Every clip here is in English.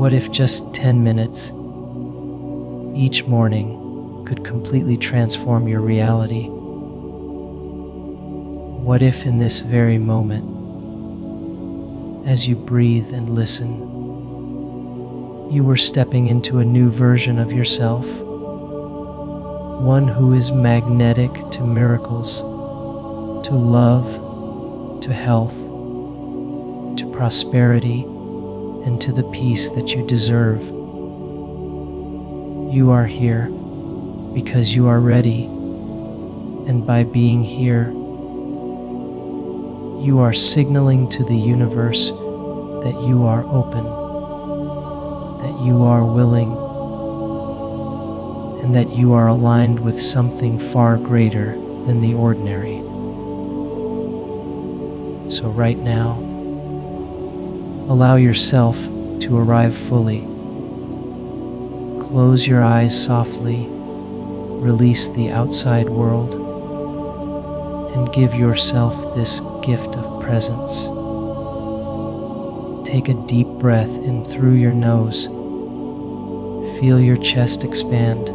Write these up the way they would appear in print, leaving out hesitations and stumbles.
What if just 10 minutes each morning could completely transform your reality? What if in this very moment, as you breathe and listen, you were stepping into a new version of yourself, one who is magnetic to miracles, to love, to health, to prosperity, and to the peace that you deserve? You are here because you are ready, and by being here, you are signaling to the universe that you are open, that you are willing, and that you are aligned with something far greater than the ordinary. So right now, allow yourself to arrive fully. Close your eyes softly, release the outside world, and give yourself this gift of presence. Take a deep breath in through your nose. Feel your chest expand.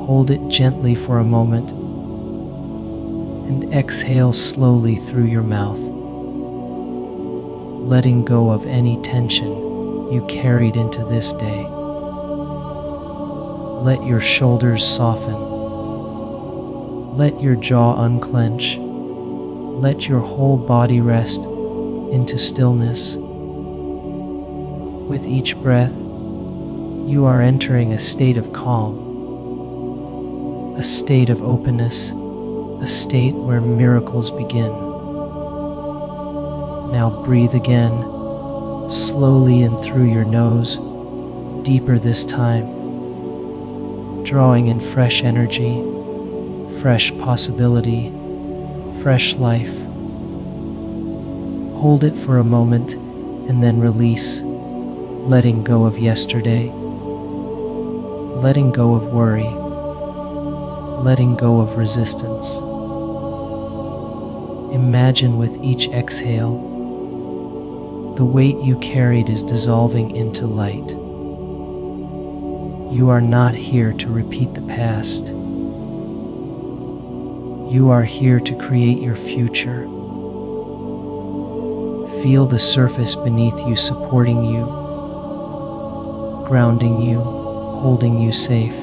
Hold it gently for a moment, and exhale slowly through your mouth, letting go of any tension you carried into this day. Let your shoulders soften. Let your jaw unclench. Let your whole body rest into stillness. With each breath, you are entering a state of calm, a state of openness, a state where miracles begin. Now breathe again, slowly in through your nose, deeper this time, drawing in fresh energy, fresh possibility, fresh life. Hold it for a moment and then release, letting go of yesterday, letting go of worry, letting go of resistance. Imagine with each exhale, the weight you carried is dissolving into light. You are not here to repeat the past. You are here to create your future. Feel the surface beneath you supporting you, grounding you, holding you safe.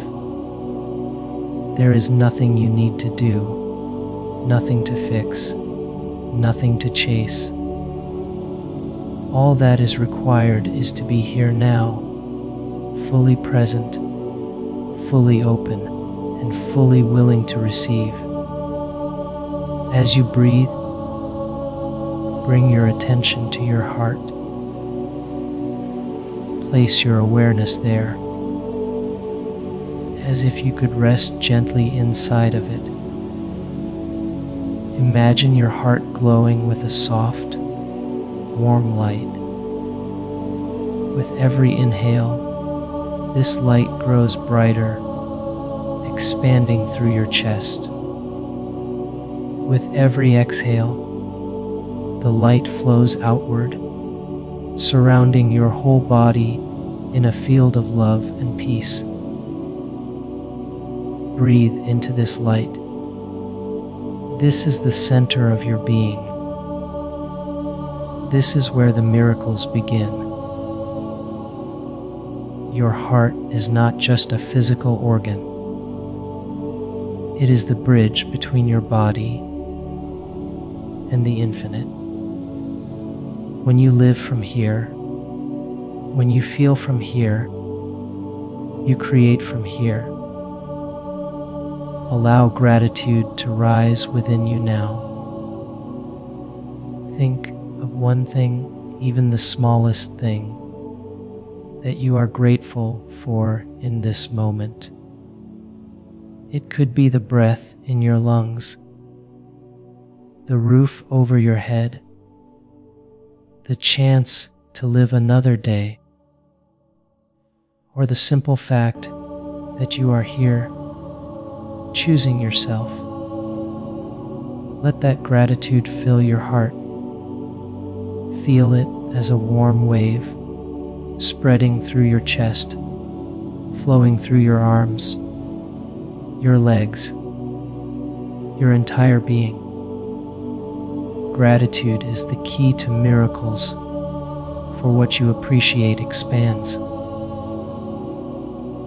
There is nothing you need to do, nothing to fix, nothing to chase. All that is required is to be here now, fully present, fully open, and fully willing to receive. As you breathe, bring your attention to your heart. Place your awareness there, as if you could rest gently inside of it. Imagine your heart glowing with a soft, warm light. With every inhale, this light grows brighter, expanding through your chest. With every exhale, the light flows outward, surrounding your whole body in a field of love and peace. Breathe into this light. This is the center of your being. This is where the miracles begin. Your heart is not just a physical organ. It is the bridge between your body and the infinite. When you live from here, when you feel from here, you create from here. Allow gratitude to rise within you now. Think of one thing, even the smallest thing, that you are grateful for in this moment. It could be the breath in your lungs, the roof over your head, the chance to live another day, or the simple fact that you are here, choosing yourself. Let that gratitude fill your heart. Feel it as a warm wave, spreading through your chest, flowing through your arms, your legs, your entire being. Gratitude is the key to miracles, for what you appreciate expands.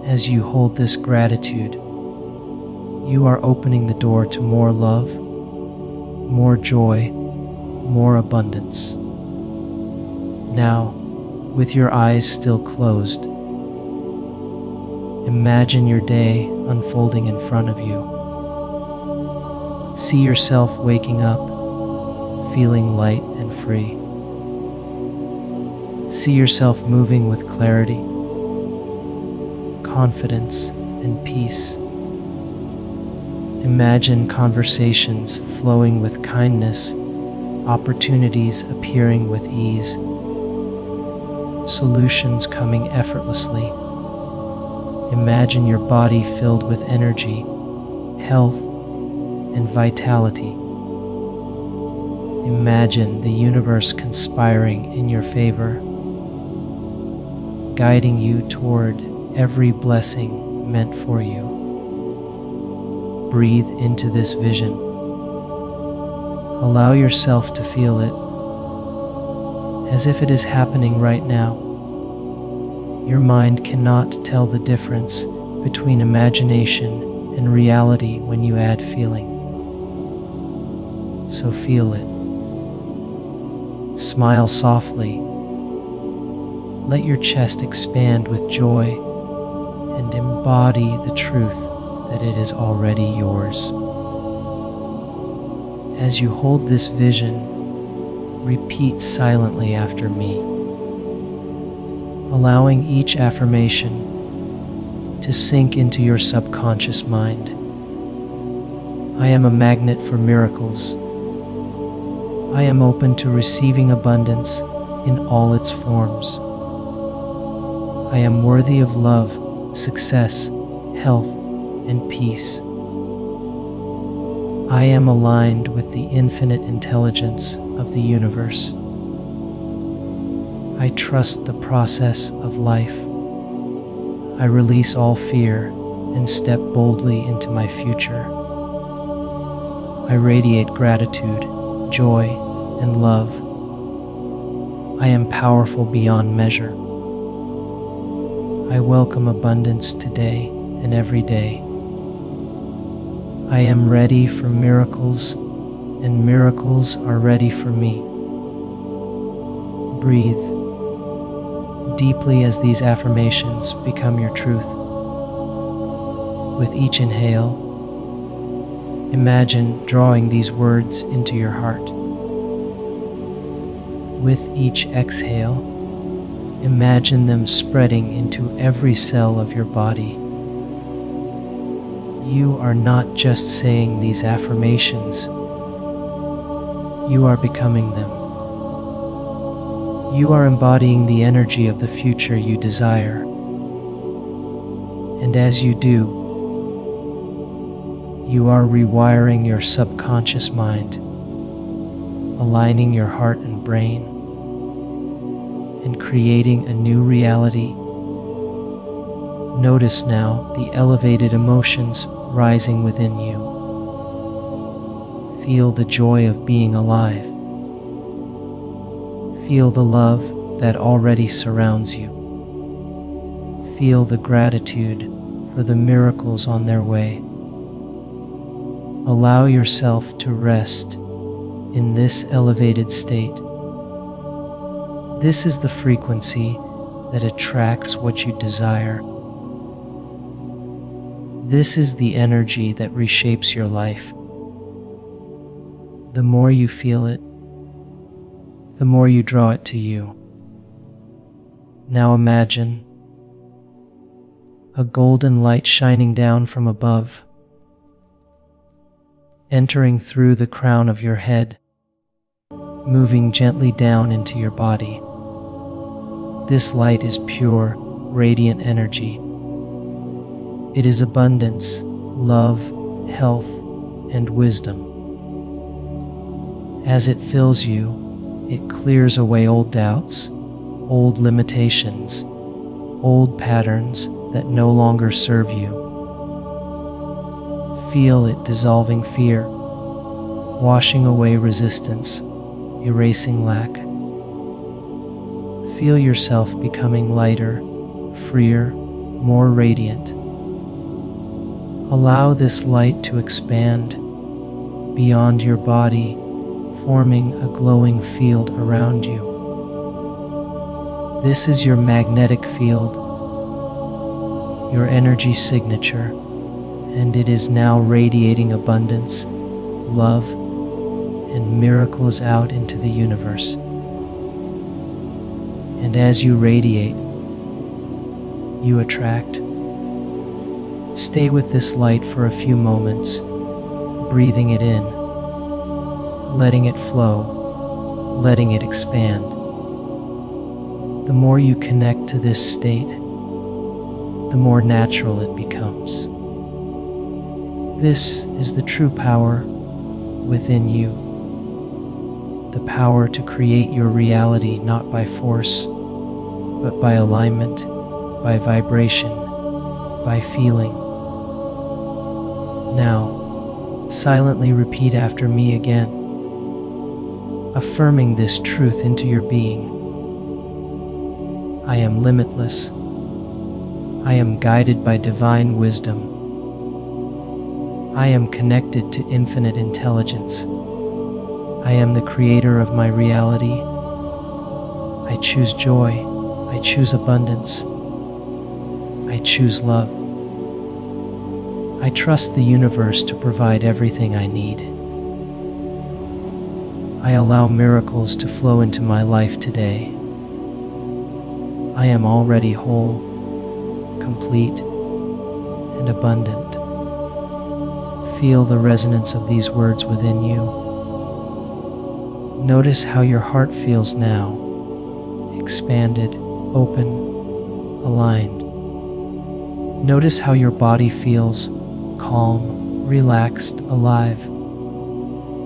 As you hold this gratitude, you are opening the door to more love, more joy, more abundance. Now, with your eyes still closed, imagine your day unfolding in front of you. See yourself waking up, feeling light and free. See yourself moving with clarity, confidence, and peace. Imagine conversations flowing with kindness, opportunities appearing with ease, solutions coming effortlessly. Imagine your body filled with energy, health, and vitality. Imagine the universe conspiring in your favor, guiding you toward every blessing meant for you. Breathe into this vision. Allow yourself to feel it as if it is happening right now. Your mind cannot tell the difference between imagination and reality when you add feeling. So feel it. Smile softly. Let your chest expand with joy and embody the truth that it is already yours. As you hold this vision, repeat silently after me, allowing each affirmation to sink into your subconscious mind. I am a magnet for miracles. I am open to receiving abundance in all its forms. I am worthy of love, success, health, and peace. I am aligned with the infinite intelligence of the universe. I trust the process of life. I release all fear and step boldly into my future. I radiate gratitude, joy, and love. I am powerful beyond measure. I welcome abundance today and every day. I am ready for miracles, and miracles are ready for me. Breathe deeply as these affirmations become your truth. With each inhale, imagine drawing these words into your heart. With each exhale, imagine them spreading into every cell of your body. You are not just saying these affirmations, you are becoming them. You are embodying the energy of the future you desire. And as you do, you are rewiring your subconscious mind, aligning your heart and brain, and creating a new reality. Notice now the elevated emotions rising within you. Feel the joy of being alive. Feel the love that already surrounds you. Feel the gratitude for the miracles on their way. Allow yourself to rest in this elevated state. This is the frequency that attracts what you desire. This is the energy that reshapes your life. The more you feel it, the more you draw it to you. Now imagine a golden light shining down from above, entering through the crown of your head, moving gently down into your body. This light is pure, radiant energy. It is abundance, love, health, and wisdom. As it fills you, it clears away old doubts, old limitations, old patterns that no longer serve you. Feel it dissolving fear, washing away resistance, erasing lack. Feel yourself becoming lighter, freer, more radiant. Allow this light to expand beyond your body, forming a glowing field around you. This is your magnetic field, your energy signature, and it is now radiating abundance, love, and miracles out into the universe. And as you radiate, you attract. Stay with this light for a few moments, breathing it in, letting it flow, letting it expand. The more you connect to this state, the more natural it becomes. This is the true power within you. The power to create your reality not by force, but by alignment, by vibration, by feeling. Now, silently repeat after me again, affirming this truth into your being. I am limitless. I am guided by divine wisdom. I am connected to infinite intelligence. I am the creator of my reality. I choose joy. I choose abundance. I choose love. I trust the universe to provide everything I need. I allow miracles to flow into my life today. I am already whole, complete, and abundant. Feel the resonance of these words within you. Notice how your heart feels now, expanded, open, aligned. Notice how your body feels calm, relaxed, alive.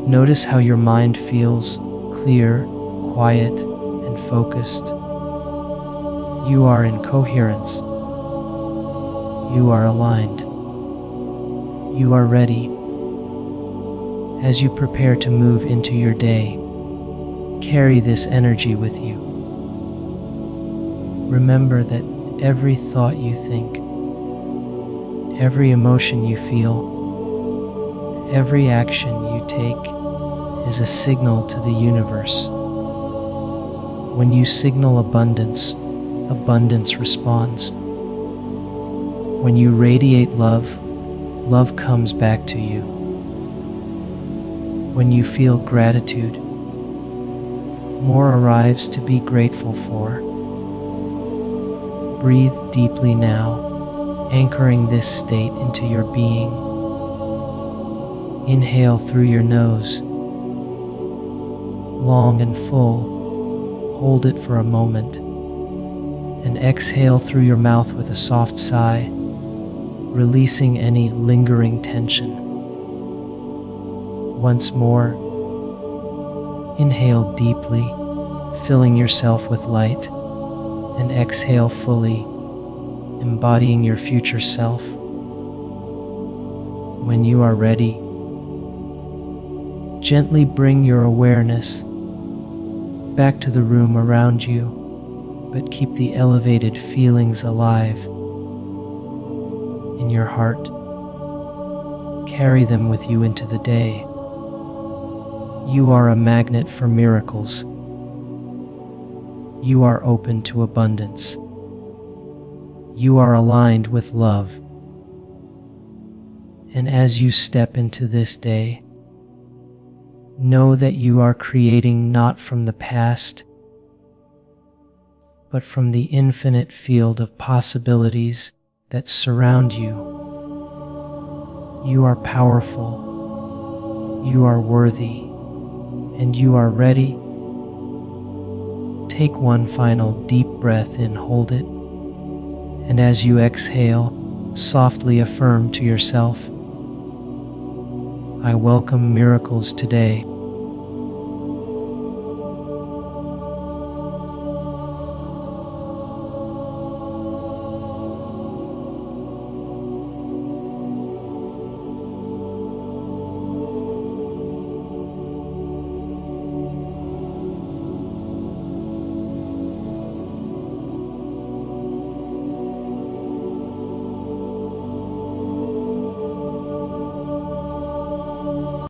Notice how your mind feels clear, quiet, and focused. You are in coherence. You are aligned. You are ready. As you prepare to move into your day, carry this energy with you. Remember that every thought you think, every emotion you feel, every action you take is a signal to the universe. When you signal abundance, abundance responds. When you radiate love, love comes back to you. When you feel gratitude, more arrives to be grateful for. Breathe deeply now, anchoring this state into your being. Inhale through your nose, long and full. Hold it for a moment, and exhale through your mouth with a soft sigh, releasing any lingering tension. Once more, inhale deeply, filling yourself with light, and exhale fully, embodying your future self. When you are ready, gently bring your awareness back to the room around you, but keep the elevated feelings alive in your heart. Carry them with you into the day. You are a magnet for miracles. You are open to abundance. You are aligned with love. And as you step into this day, know that you are creating not from the past, but from the infinite field of possibilities that surround you. You are powerful. You are worthy. And you are ready. Take one final deep breath in, hold it, and as you exhale, softly affirm to yourself, I welcome miracles today.